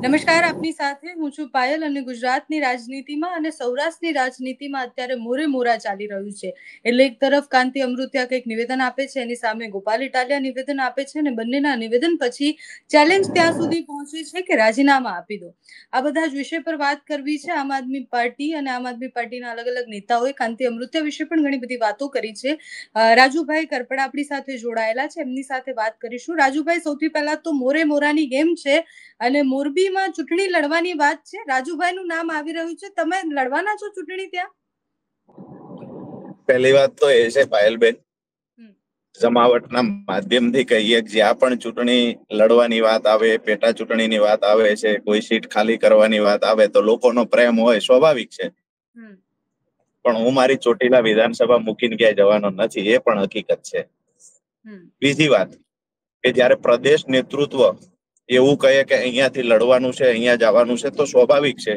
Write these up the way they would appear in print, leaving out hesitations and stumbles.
નમસ્કાર, આપની સાથે હું છું પાયલ અને ગુજરાતની રાજનીતિમાં અને સૌરાષ્ટ્રની રાજનીતિમાં અત્યારે મોરે મોરા ચાલી રહ્યું છે. એટલે એક તરફ કાંતિ અમૃતિયા કંઈક નિવેદન આપે છે, એની સામે ગોપાલ ઇટાલિયા નિવેદન આપે છે અને બંનેના નિવેદન પછી ચેલેન્જ ત્યાં સુધી પહોંચી છે કે રાજીનામા આપી દો. આ બધા જ વિષય પર વાત કરવી છે. આમ આદમી પાર્ટી અને આમ આદમી પાર્ટીના અલગ અલગ નેતાઓએ કાંતિ અમૃતિયા વિશે પણ ઘણી બધી વાતો કરી છે. રાજુભાઈ કરપડા આપણી સાથે જોડાયેલા છે, એમની સાથે વાત કરીશું. રાજુભાઈ, સૌથી પહેલા તો મોરે મોરાની ગેમ છે અને મોરબીમાં ચૂંટણી લડવાની વાત છે. રાજુભાઈનું નામ આવી રહ્યું છે. તમે લડવાના છો ચૂંટણી ત્યાં? પહેલી વાત તો એ છે પાયલબેન, જમાવટના માધ્યમથી કહીએ જ્યાં પણ ચૂંટણી લડવાની વાત આવે, પેટા ચૂંટણીની વાત આવે છે, કોઈ સીટ ખાલી કરવાની વાત આવે તો લોકોનો પ્રેમ હોય, સ્વાભાવિક છે. પણ હું મારી ચોટીલા વિધાનસભા મૂકીને ક્યાંય જવાનો નથી, એ પણ હકીકત છે. બીજી વાત કે જયારે પ્રદેશ નેતૃત્વ એવું કહે કે અહીંયાથી લડવાનું છે, અહીંયા જવાનું છે, તો સ્વાભાવિક છે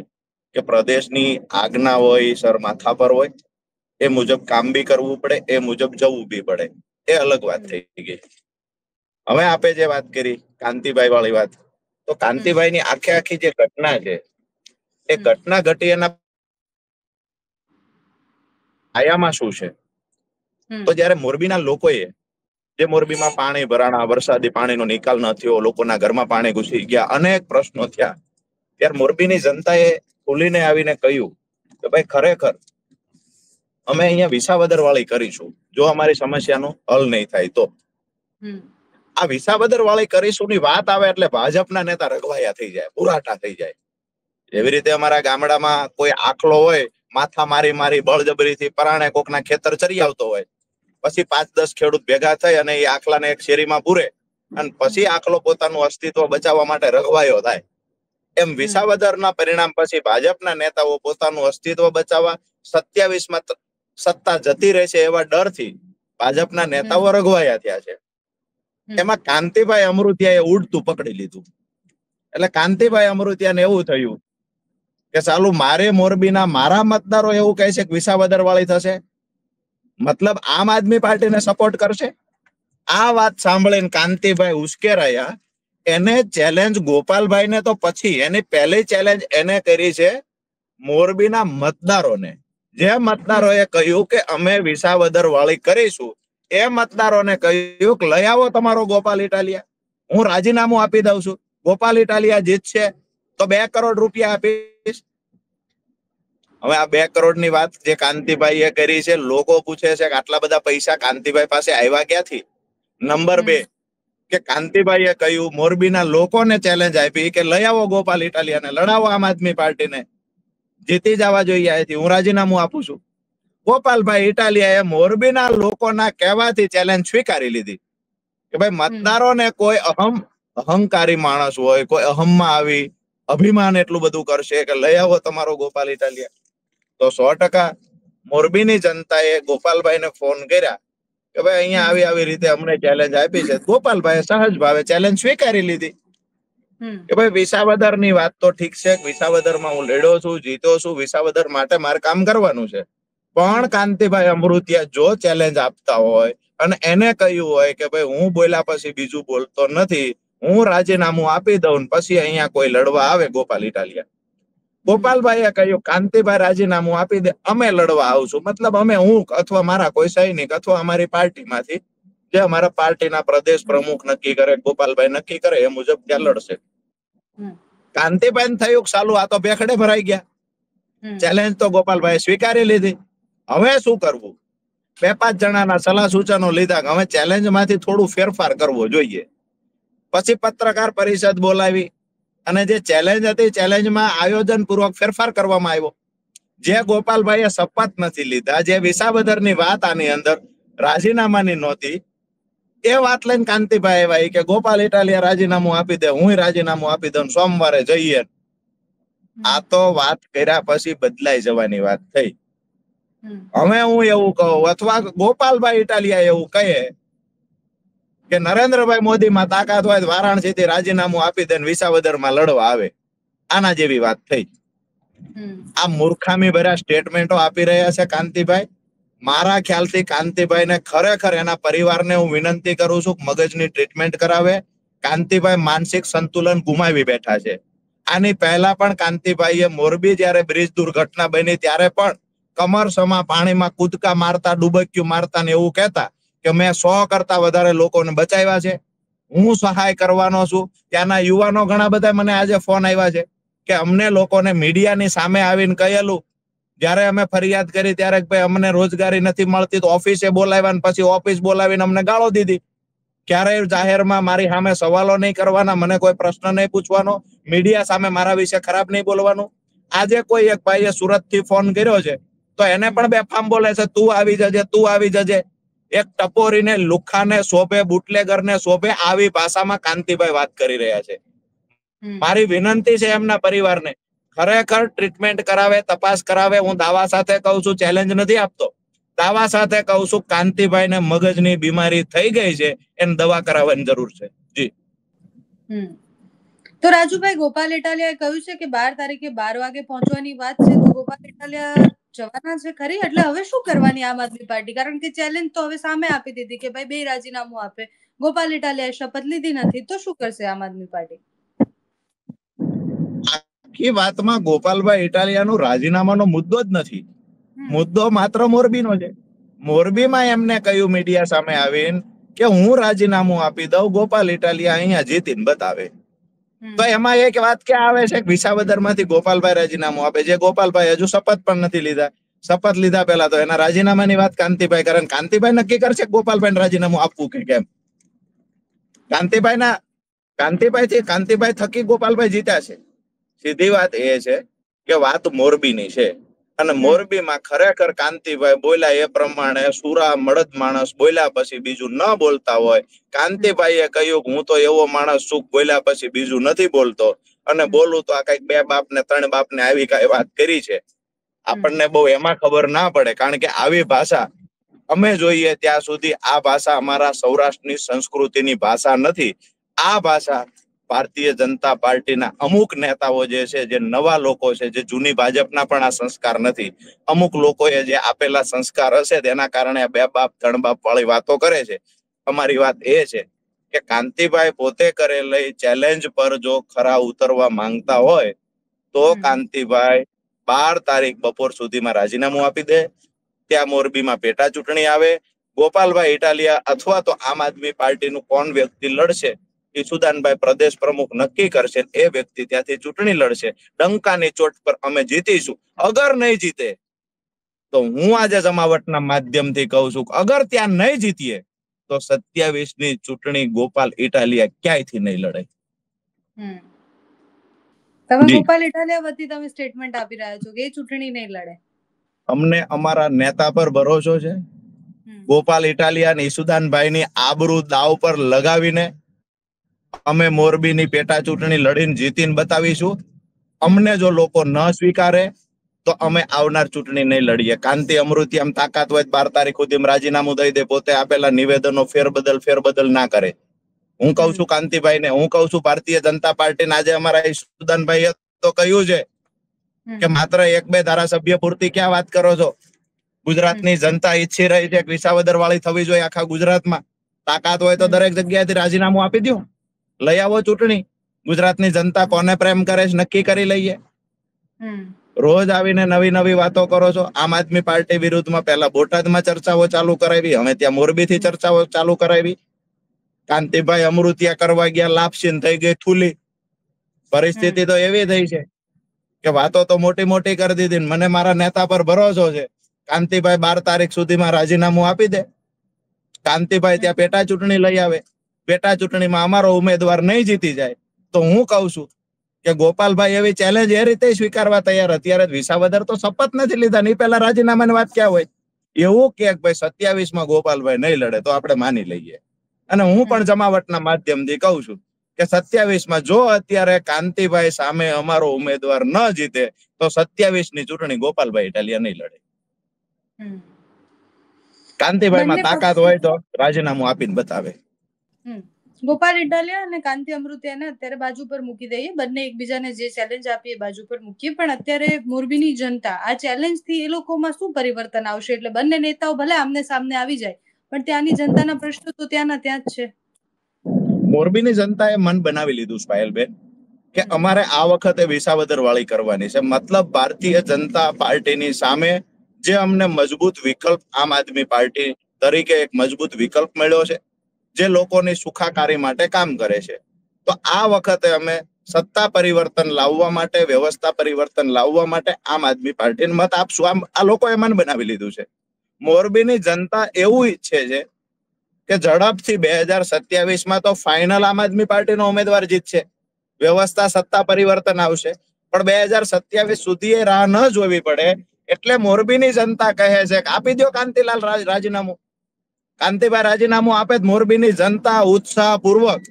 કે પ્રદેશની આજ્ઞા હોય, સર માથા પર હોય, એ મુજબ કામ બી કરવું પડે, એ મુજબ જવું બી પડે. એ અલગ વાત થઈ ગઈ. હવે આપે જે વાત કરી કાંતિભાઈ વાળી વાત, તો કાંતિભાઈની આખી જે ઘટના છે, એ ઘટના ઘટી એના આયામાં શું છે? તો જયારે મોરબીના લોકોએ, જે મોરબીમાં પાણી ભરાણા, વરસાદી પાણીનો નિકાલ ન થયો, લોકોના ઘરમાં પાણી ઘૂસી ગયા, અનેક પ્રશ્નો થયા, ત્યારે મોરબીની જનતાએ ખુલીને આવીને કહ્યું કે ભાઈ ખરેખર અમે અહીંયા વિસાવદર વાળી કરીશું જો અમારી સમસ્યાનો હલ નહીં થાય તો. આ વિસાવદર વાળી કરીશું ની વાત આવે એટલે ભાજપના નેતા રઘવાયા થઈ જાય, પુરાટા થઈ જાય. એવી રીતે અમારા ગામડામાં કોઈ આખલો હોય, માથા મારી મારી બળજબરીથી પરાણે કોકના ખેતર ચરી આવતો હોય, પછી 5-10 ખેડૂત ભેગા થઈ અને એ આખલાને એક શેરીમાં પૂરે અને પછી આખલો પોતાનું અસ્તિત્વ બચાવવા માટે રઘવાયો થાય. એમ વિસાવદરના પરિણામ પછી ભાજપના નેતાઓ પોતાનું અસ્તિત્વ બચાવવા 27માં સત્તા જતી રહેશે એવા ડરથી ભાજપના નેતાઓ રઘવાયા થયા છે. એમાં કાંતિભાઈ અમૃતિયાએ ઉડતું પકડી લીધું. એટલે કાંતિભાઈ અમૃતિયાને એવું થયું કે ચાલુ મારે મોરબીના મારા મતદારો એવું કહે છે કે વિસાવદર વાળી થશે, મતલબ આમ આદમી પાર્ટીને સપોર્ટ કરશે. આ વાત સાંભળીને કાંતિભાઈ ઉશ્કેરાયા. એને ચેલેન્જ ગોપાલભાઈને તો પછી એની પહેલી ચેલેન્જ એને કરી છે મોરબીના મતદારોને. જે મતદારોએ કહ્યું કે અમે વિસાવદર વાળી કરીશું, એ મતદારોને કહ્યું કે લઈ આવો તમારો ગોપાલ ઇટાલિયા, હું રાજીનામું આપી દઉં છું. ગોપાલ ઇટાલિયા જીતશે તો 2 કરોડ રૂપિયા આપીશ. હવે આ 2 કરોડની વાત જે કાંતિભાઈએ કરી છે, લોકો પૂછે છે કે આટલા બધા પૈસા કાંતિભાઈ પાસે આવ્યા ક્યાંથી? નંબર 2 કે કાંતિભાઈએ કહ્યું, મોરબીના લોકોને ચેલેન્જ આપી કે લઈ આવો ગોપાલ ઇટાલિયાને, લડાવો આમ આદમી પાર્ટીને, જીતી જવા જોઈએ અહીંથી, હું રાજીનામું આપું છું. ગોપાલભાઈ ઇટાલિયાએ મોરબીના લોકોના કહેવાથી ચેલેન્જ સ્વીકારી લીધી કે ભાઈ મતદારોને કોઈ અહંકારી માણસ હોય, કોઈ અહમમાં આવી અભિમાન એટલું બધું કરશે કે લઈ આવો તમારો ગોપાલ ઇટાલિયા. તો 100% મોરબીની જનતાએ ગોપાલભાઈને ફોન કર્યા કે ભાઈ અહીંયા આવી રીતે અમને ચેલેન્જ આપી છે. ગોપાલભાઈ સહજ ભાવે ચેલેન્જ સ્વીકારી લીધી કે ભાઈ વિસાવદર ની વાત તો ઠીક છે, વિસાવદરમાં હું લડ્યો છું, જીત્યો છું, વિસાવદર માટે મારે કામ કરવાનું છે. પણ કાંતિભાઈ અમૃતિયા જો ચેલેન્જ આપતા હોય અને એને કહ્યું હોય કે ભાઈ હું બોલ્યા પછી બીજું બોલતો નથી, હું રાજીનામું આપી દઉં પછી અહીંયા કોઈ લડવા આવે ગોપાલ ઇટાલિયા. ગોપાલભાઈએ કહ્યું કાંતિભાઈ રાજીનામું આપી દે, અમે લડવા આવશું. મતલબ અમે, હું અથવા મારા કોઈ સૈનિક અથવા અમારી પાર્ટીમાંથી જે અમારા પાર્ટીના પ્રદેશ પ્રમુખ નક્કી કરે, ગોપાલભાઈ નક્કી કરે, એ મુજબ ત્યાં લડશે. કાંતિભાઈ થયું સાલું આ તો ભેખડે ભરાઈ ગયા. ચેલેન્જ તો ગોપાલભાઈ સ્વીકારી લીધી. હવે શું કરવું? 2-5 જણાના સલાહ સૂચનો લીધા કે હવે ચેલેન્જ માંથી થોડું ફેરફાર કરવો જોઈએ. પછી પત્રકાર પરિષદ બોલાવી અને જે ચેલેન્જ હતી ચેલેન્જમાં આયોજન પૂર્વક ફેરફાર કરવામાં આવ્યો. જે ગોપાલભાઈએ શપથ નથી લીધા, જે વિસાવદરની વાત આની અંદર રાજીનામાની નહોતી, એ વાત લઈને કાંતિભાઈ આવ્યા કે ગોપાલ ઇટાલિયા રાજીનામું આપી દે, હું રાજીનામું આપી દઉં, સોમવારે જઈએ. આ તો વાત કર્યા પછી બદલાઈ જવાની વાત થઈ. હવે હું એવું કહું અથવા ગોપાલભાઈ ઇટાલિયા એવું કહે કે નરેન્દ્રભાઈ મોદીમાં તાકાત હોય વારાણસીથી રાજીનામું આપી દે વિસાવદરમાં લડવા આવે, આના જેવી વાત થઈ. આ મૂર્ખામી ભર્યા સ્ટેટમેન્ટો આપી રહ્યા છે કાંતિભાઈ. મારા ખ્યાલથી કાંતિભાઈને ખરેખર એના પરિવારને હું વિનંતી કરું છું કે મગજની ટ્રીટમેન્ટ કરાવે. કાંતિભાઈ માનસિક સંતુલન ગુમાવી બેઠા છે. આની પહેલા પણ કાંતિભાઈએ મોરબી જયારે બ્રિજ દુર્ઘટના બની ત્યારે પણ કમરસમાં પાણીમાં કૂદકા મારતા, ડૂબકીયું મારતા ને એવું કહેતા કે મેં 100 કરતા વધારે લોકોને બચાવ્યા છે, હું સહાય કરવાનો છું. ત્યાંના યુવાનો ઘણા બધા મને આજે ફોન આવ્યા છે કે અમને લોકોને મીડિયાની સામે આવીને કહેલું, જયારે અમે ફરિયાદ કરી ત્યારે ભાઈ અમને રોજગારી નથી મળતી તો ઓફિસે બોલાવ્યા, પછી ઓફિસ બોલાવીને અમને ગાળો દીધી. ક્યારેય જાહેરમાં મારી સામે સવાલો નહીં કરવાના, મને કોઈ પ્રશ્ન નહીં પૂછવાનો, મીડિયા સામે મારા વિશે ખરાબ નહીં બોલવાનું. આજે કોઈ એક ભાઈએ સુરત થી ફોન કર્યો છે તો એને પણ બેફામ બોલે છે, તું આવી જજે, તું આવી જજે. એક ટપોરીને, લુખાને શોભે, બુટલેગરને શોભે આવી ભાષામાં કાંતિભાઈ વાત કરી રહ્યા છે. મારી વિનંતી છે એમના પરિવારને, ખરેખર ટ્રીટમેન્ટ કરાવે, તપાસ કરાવે. હું દાવા સાથે કહું છું, ચેલેન્જ નથી આપતો, દાવા સાથે કહું છું, કાંતિભાઈને મગજની બીમારી થઈ ગઈ છે, એને દવા કરાવવાની જરૂર છે. જી. તો રાજુભાઈ, ગોપાલ ઇટાલિયાએ કહ્યું છે કે 12 તારીખે 12 વાગે પહોંચવાની વાત છે, તો ગોપાલ ઇટાલિયા જવાના છે ખરી? એટલે હવે શું કરવાની આમ આદમી પાર્ટી? કારણ કે ચેલેન્જ તો હવે સામે આપી દીધી કે ભાઈ 2 રાજીનામું આપે. ગોપાલ ઇટાલિયાએ શપથ લીધી નથી, તો શું કરશે આમ આદમી પાર્ટી? આખી વાતમાં ગોપાલભાઈ ઇટાલિયાનું રાજીનામાનો મુદ્દો જ નથી. મુદ્દો માત્ર મોરબીનો છે. મોરબીમાં એમને કહ્યું મીડિયા સામે આવીને કે હું રાજીનામું આપી દઉં, ગોપાલ ઇટાલિયા અહીંયા જીતીને બતાવે. તો એમાં એક વાત કે આવે છે કે વિસાવદરમાંથી ગોપાલભાઈ રાજીનામું આપે, જે ગોપાલભાઈ હજુ શપથ પણ નથી લીધા. શપથ લીધા પહેલા તો એના રાજીનામાની વાત કાંતિભાઈ કરે, કાંતિભાઈ નક્કી કરશે ગોપાલભાઈ રાજીનામું આપવું કે કેમ. કાંતિભાઈ થકી ગોપાલભાઈ જીત્યા છે. સીધી વાત એ છે કે વાત મોરબીની છે, અને મોરબીમાં ખરેખર કાંતિભાઈ બોલ્યા એ પ્રમાણે સુરા મળદ માણસ બોલ્યા પછી બીજું ન બોલતા હોય. કાંતિભાઈએ કહ્યું હું તો એવો માણસ છું, બોલ્યા પછી બીજું નથી બોલતો, અને બોલું તો આ કઈક 2 બાપ ને 3 બાપ ને આવી કઈ વાત કરી છે. આપણને બહુ એમાં ખબર ના પડે, કારણ કે આવી ભાષા અમે જોઈએ ત્યાં સુધી આ ભાષા અમારા સૌરાષ્ટ્રની સંસ્કૃતિની ભાષા નથી. આ ભાષા ભારતીય જનતા પાર્ટીના અમુક નેતાઓ જે છે, જે નવા લોકો છે, જે જૂની ભાજપના પણ આ સંસ્કાર નથી, અમુક લોકોએ જે આપેલા સંસ્કાર હશે તેના કારણે 2 બાપ 3 બાપ વાળી વાતો કરે છે. અમારી વાત એ છે કે કાંતિભાઈ પોતે કરેલી ચેલેન્જ પર જો ખરા ઉતરવા માંગતા હોય તો કાંતિભાઈ 12 તારીખ બપોર સુધીમાં રાજીનામું આપી દે. ત્યાં મોરબીમાં પેટા ચૂંટણી આવે. ગોપાલભાઈ ઇટાલિયા અથવા તો આમ આદમી પાર્ટીનું કોણ વ્યક્તિ લડશે એ સુદાનભાઈ પ્રદેશ પ્રમુખ નક્કી કરશે. એ વ્યક્તિ ત્યાંથી ચૂંટણી લડશે. ડંકાની ચોટ પર અમે જીતીશું. અગર નહીં જીતે તો હું આજે જમાવટના માધ્યમથી કહું છું, અગર ત્યાં નહીં જીતીએ તો 27ની ચૂંટણી ગોપાલ ઇટાલિયા ક્યાંયથી નહીં લડે. તમે ગોપાલ ઇટાલિયા વતી તમે સ્ટેટમેન્ટ આપી રહ્યા છો કે એ ચૂંટણી નહીં લડે? અમને અમારા નેતા પર ભરોસો છે. ગોપાલ ઇટાલિયા અને ઈસુદાનભાઈની આબરૂ દાવ પર લગાવીને અમે મોરબીની પેટા ચૂંટણી લડીને જીતીને બતાવીશું. અમને જો લોકો ન સ્વીકારે તો અમે આવનાર ચૂંટણી નહીં લડીએ. કાંતિ અમૃતિયામ તાકાત હોય 12 તારીખ સુધી રાજીનામું દઈ દે, પોતે આપેલા નિવેદનો ફેરબદલ ના કરે. હું કઉ છું કાંતિભાઈને, હું કઉ છું ભારતીય જનતા પાર્ટીને, આજે અમારા ઈસુદાનભાઈએ તો કહ્યું છે કે માત્ર 1-2 ધારાસભ્ય પૂરતી ક્યાં વાત કરો છો? ગુજરાતની જનતા ઈચ્છી રહી છે કે વિસાવદર વાળી થવી જોઈએ આખા ગુજરાતમાં. તાકાત હોય તો દરેક જગ્યાએથી રાજીનામું આપી દો, લઈ આવો ચૂંટણી. ગુજરાતની જનતા કોને પ્રેમ કરે છે નક્કી કરી લઈએ. રોજ આવીને નવી વાતો કરો છો. આમ આદમી પાર્ટી વિરુદ્ધમાં પહેલા બોટાદમાં ચર્ચાઓ ચાલુ કરાવી, હવે ત્યાં મોરબીથી ચર્ચાઓ ચાલુ કરાવી. કાંતિભાઈ અમૃતિયા કરવા ગયા, લાપસીન થઈ ગઈ થૂલી. પરિસ્થિતિ તો એવી થઈ છે કે વાતો તો મોટી કરી દીધી. મને મારા નેતા પર ભરોસો છે. કાંતિભાઈ 12 તારીખ સુધીમાં રાજીનામું આપી દે. કાંતિભાઈ ત્યાં પેટા ચૂંટણી લઈ આવે. પેટા ચૂંટણીમાં અમારો ઉમેદવાર નહીં જીતી જાય તો હું કહું છું કે ગોપાલભાઈ એવી ચેલેન્જ એ રીતે સ્વીકારવા તૈયાર. અત્યારે વિસાવદર તો શપથ નથી લીધા, ની પહેલા રાજીનામાની વાત ક્યાં હોય? એવું કે ભાઈ 27માં ગોપાલભાઈ નહીં લડે તો આપણે માની લઈએ. અને હું પણ જમાવટના માધ્યમથી કહું છું કે 27માં જો અત્યારે કાંતિભાઈ સામે અમારો ઉમેદવાર ન જીતે તો 27ની ચૂંટણી ગોપાલભાઈ ઇટાલિયા નહીં લડે. કાંતિભાઈમાં તાકાત હોય તો રાજીનામું આપીને બતાવે. ગોપાલ ઇટાલિયા અને કાંતિ અમૃતિયાને અત્યારે બાજુ પર મૂકી દઈએ. બંને એકબીજાને જે ચેલેન્જ આપીએ બાજુ પર મૂકીએ. પણ અત્યારે મોરબીની જનતા આ ચેલેન્જ થી એ લોકોમાં શું પરિવર્તન આવશે? એટલે બંને નેતાઓ ભલે આમને સામને આવી જાય પણ ત્યાંની જનતાના પ્રશ્નો તો ત્યાંના ત્યાં જ છે. મોરબીની જનતાએ મન બનાવી લીધું પાયલબેન. કે અમારે આ વખતે વિસાવદર વાળી કરવાની છે. મતલબ ભારતીય જનતા પાર્ટીની સામે જે અમને મજબૂત વિકલ્પ આમ આદમી પાર્ટી તરીકે એક મજબૂત વિકલ્પ મળ્યો છે, જે લોકોની સુખાકારી માટે કામ કરે છે, તો આ વખતે અમે સત્તા પરિવર્તન લાવવા માટે, વ્યવસ્થા પરિવર્તન લાવવા માટે આમ આદમી પાર્ટીને મત આપશું. આ લોકોએ મન બનાવી લીધું છે. મોરબીની જનતા એવું ઈચ્છે છે કે ઝડપથી 2027 તો ફાઇનલ આમ આદમી પાર્ટીનો ઉમેદવાર જીતશે, વ્યવસ્થા સત્તા પરિવર્તન આવશે, પણ 2027 સુધી એ રાહ ન જોવી પડે. એટલે મોરબીની જનતા કહે છે કે આપી દો કાંતિલાલ રાજીનામું. કાંતિભાઈ રાજીનામું આપે, મોરબીની જનતા ઉત્સાહ પૂર્વક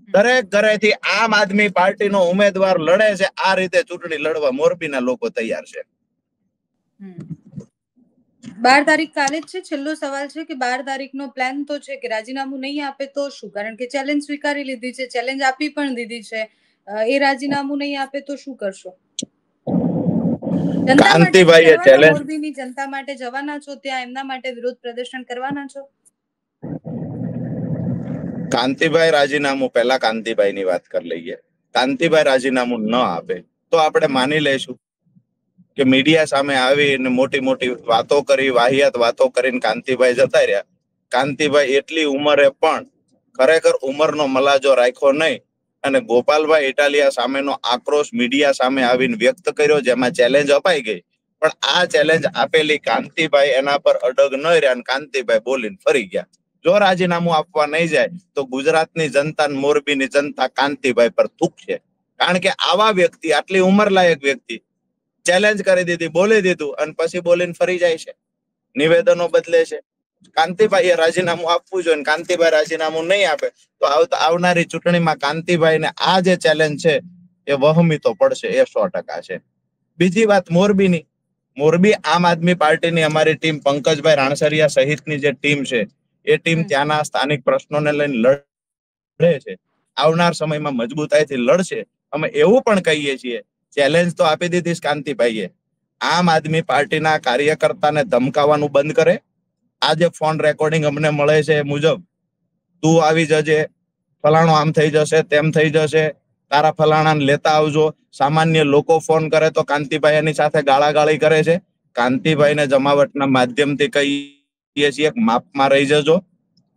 દરેક ઘરેથી આમ આદમી પાર્ટીનો ઉમેદવાર લડે છે. આ રીતે ચૂંટણી લડવા મોરબીના લોકો તૈયાર છે. 12 તારીખ કાલે જ છે. છેલ્લો સવાલ છે કે 12 તારીખનો પ્લાન તો છે કે રાજીનામું નહીં આપે તો શું? કારણ કે ચેલેન્જ સ્વીકારી લીધી છે, ચેલેન્જ આપી પણ દીધી છે. એ રાજીનામું નહીં આપે તો શું કરશો? કાંતિભાઈએ ચેલેન્જ, મોરબીની જનતા માટે જવાના છો ત્યાં, એમના માટે વિરોધ પ્રદર્શન કરવાના છો? કાંતિભાઈ રાજીનામું, પહેલા કાંતિભાઈની વાત કરી લઈએ. કાંતિભાઈ રાજીનામું ન આપે તો આપણે માની લઈશું કે મીડિયા સામે આવીને મોટી મોટી વાતો કરી, વાહિયાત વાતો કરીને કાંતિભાઈ જતા રહ્યા. કાંતિભાઈ એટલી ઉંમરે પણ ખરેખર ઉંમરનો મલાજો રાખ્યો નહીં અને ગોપાલભાઈ ઇટાલિયા સામેનો આક્રોશ મીડિયા સામે આવીને વ્યક્ત કર્યો, જેમાં ચેલેન્જ અપાઈ ગઈ. પણ આ ચેલેન્જ આપેલી કાંતિભાઈ એના પર અડગ ન રહ્યા અને કાંતિભાઈ બોલીને ફરી ગયા. જો રાજીનામું આપવા નહીં જાય તો ગુજરાતની જનતા, મોરબીની જનતા કાંતિભાઈ પર થૂકશે. કારણ કે આવા વ્યક્તિ, આટલી ઉંમરલાયક વ્યક્તિ ચેલેન્જ કરી દીધી, બોલી દીધું અને પછી બોલીને ફરી જાય છે, નિવેદનો બદલે છે. કાંતિભાઈએ રાજીનામું આપવું જોઈએ. કાંતિભાઈ રાજીનામું નહીં આપે તો આવનારી ચૂંટણીમાં કાંતિભાઈને આ જે ચેલેન્જ છે એ વહમી તો પડશે, એ 100% છે. બીજી વાત મોરબીની. મોરબી આમ આદમી પાર્ટીની અમારી ટીમ, પંકજભાઈ રાણસરિયા સહિતની જે ટીમ છે, એ ટીમ ત્યાંના સ્થાનિક પ્રશ્નોને લઈને લડે છે. આવનાર સમયમાં મજબૂતાઈથી લડશે. અમે એવું પણ કહીએ છીએ, ચેલેન્જ તો આપી દીધી કાંતિભાઈએ, આમ આદમી પાર્ટીના કાર્યકર્તાને ધમકાવવાનું બંધ કરે. આજે ફોન રેકોર્ડિંગ અમને મળે છે એ મુજબ, તું આવી જજે, ફલાણો આમ થઈ જશે, તેમ થઈ જશે, તારા ફલાણાને લેતા આવજો. સામાન્ય લોકો ફોન કરે તો કાંતિભાઈ એની સાથે ગાળાગાળી કરે છે. કાંતિભાઈને જમાવટના માધ્યમથી કહીએ છીએ, માપમાં રહી જજો,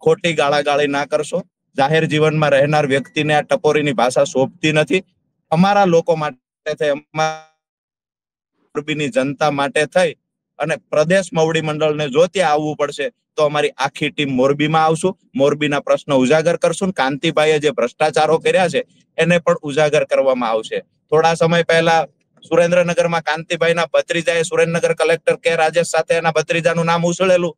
ખોટી ગાળાગાળી ના કરશો. જાહેર જીવનમાં રહેનાર વ્યક્તિને આ ટપોરીની ભાષા શોભતી નથી. અમારા લોકો માટે થઈ, મોરબીની જનતા માટે થઈ અને પ્રદેશ મવડી મંડળને જો ત્યાં આવવું પડશે તો અમારી આખી ટીમ મોરબીમાં આવશું. મોરબીના પ્રશ્નો ઉજાગર કરશું. કાંતિભાઈએ જે ભ્રષ્ટાચારો કર્યા છે એને પણ ઉજાગર કરવામાં આવશે. થોડા સમય પહેલા સુરેન્દ્રનગરમાં કાંતિભાઈના ભત્રીજાએ સુરેન્દ્રનગર કલેક્ટર કે રાજેશ સાથે એના ભત્રીજાનું નામ ઉછળેલું.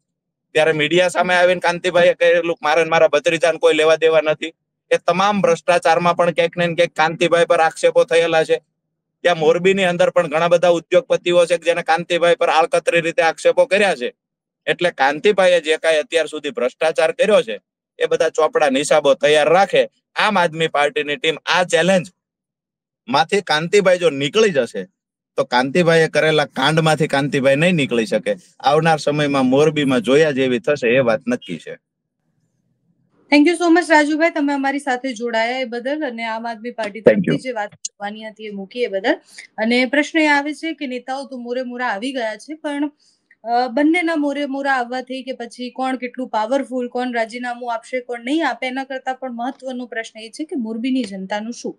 ત્યારે મીડિયા સામે આવીને કાંતિભાઈએ કહેલું મારે મારા ભત્રીજાને કોઈ લેવા દેવા નથી. એ તમામ ભ્રષ્ટાચારમાં પણ ક્યાંક ને ક્યાંક કાંતિભાઈ પર આક્ષેપો થયેલા છે. ત્યાં મોરબીની અંદર પણ ઘણા બધા ઉદ્યોગપતિઓ છે જેને કાંતિભાઈ પર આડકતરી રીતે આક્ષેપો કર્યા છે. એટલે કાંતિભાઈએ જે કાંઈ અત્યાર સુધી ભ્રષ્ટાચાર કર્યો છે એ બધા ચોપડા નિશાબો તૈયાર રાખે. આમ આદમી પાર્ટીની ટીમ આ ચેલેન્જ માંથી કાંતિભાઈ જો નીકળી જશે તો કાંતિભાઈએ કરેલા કાંડમાંથી કાંતિભાઈ નહીં નીકળી શકે. આવનાર સમયમાં મોરબીમાં જોયા જેવી થશે, એ વાત નક્કી છે. Thank you so much Rajubhai, તમે અમારી સાથે જોડાયા એ બદલ અને આમ આદમી પાર્ટી તરફથી જે વાત કરવાની હતી એ મૂકી એ બદલ. અને પ્રશ્ન એ આવે છે કે નેતાઓ તો મોરે મોરા આવી ગયા છે, પણ બંનેના મોરે મોરા આવવાથી કે પછી કોણ કેટલું પાવરફુલ, કોણ રાજીનામું આપશે, કોણ નહીં આપે, એના કરતા પણ મહત્વનો પ્રશ્ન એ છે કે મોરબીની જનતાનું શું?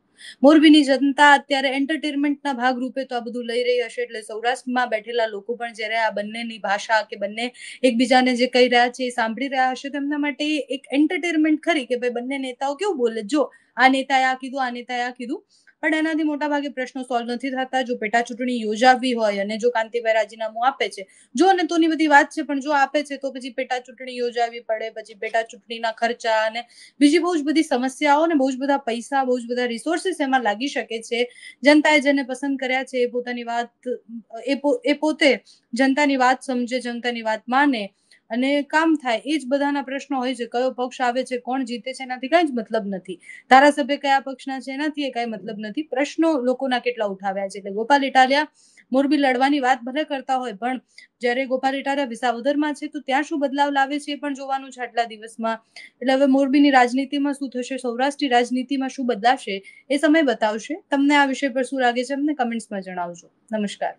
મોરબીની જનતા અત્યારે એન્ટરટેનમેન્ટના ભાગરૂપે તો આ બધું લઈ રહી હશે, એટલે સૌરાષ્ટ્રમાં બેઠેલા લોકો પણ જ્યારે આ બંનેની ભાષા કે બંને એકબીજાને જે કહી રહ્યા છે એ સાંભળી રહ્યા હશે તો એમના માટે એક એન્ટરટેનમેન્ટ ખરી કે ભાઈ બંને નેતાઓ કેવું બોલે, જો આ નેતાએ આ કીધું, આ નેતાએ આ કીધું. પણ એનાથી મોટા ભાગે પ્રશ્નો સોલ્વ નથી થતા. જો પેટા ચૂંટણી યોજાવી હોય અને જો કાંતિભાઈ રાજીનામું આપે છે, જો અને તોની બધી વાત છે, પણ જો આપે છે તો પછી પેટા ચૂંટણી યોજાવી પડે, પછી પેટા ચૂંટણીના ખર્ચા અને બીજી બહુ જ બધી સમસ્યાઓ ને બહુ જ બધા પૈસા, બહુ જ બધા રિસોર્સિસ એમાં લાગી શકે છે. જનતાએ જેને પસંદ કર્યા છે એ પોતાની વાત, એ પોતે જનતાની વાત સમજે, જનતાની વાત માને અને કામ થાય. એ જ બધાના પ્રશ્નો હોય છે. કયો પક્ષ આવે છે, કોણ જીતે છે, એનાથી કઈ જ મતલબ નથી. ધારાસભ્ય કયા પક્ષના છે એનાથી કઈ મતલબ નથી. પ્રશ્નો લોકોના કેટલા ઉઠાવ્યા છે. એટલે ગોપાલ ઇટાલિયા મોરબી લડવાની વાત ભલે કરતા હોય, પણ જ્યારે ગોપાલ ઇટાલિયા વિસાવદરમાં છે તો ત્યાં શું બદલાવ લાવે છે એ પણ જોવાનું છે આટલા દિવસમાં. એટલે હવે મોરબીની રાજનીતિમાં શું થશે, સૌરાષ્ટ્રની રાજનીતિમાં શું બદલાશે, એ સમય બતાવશે. તમને આ વિષય પર શું લાગે છે અમને કમેન્ટ્સમાં જણાવજો. નમસ્કાર.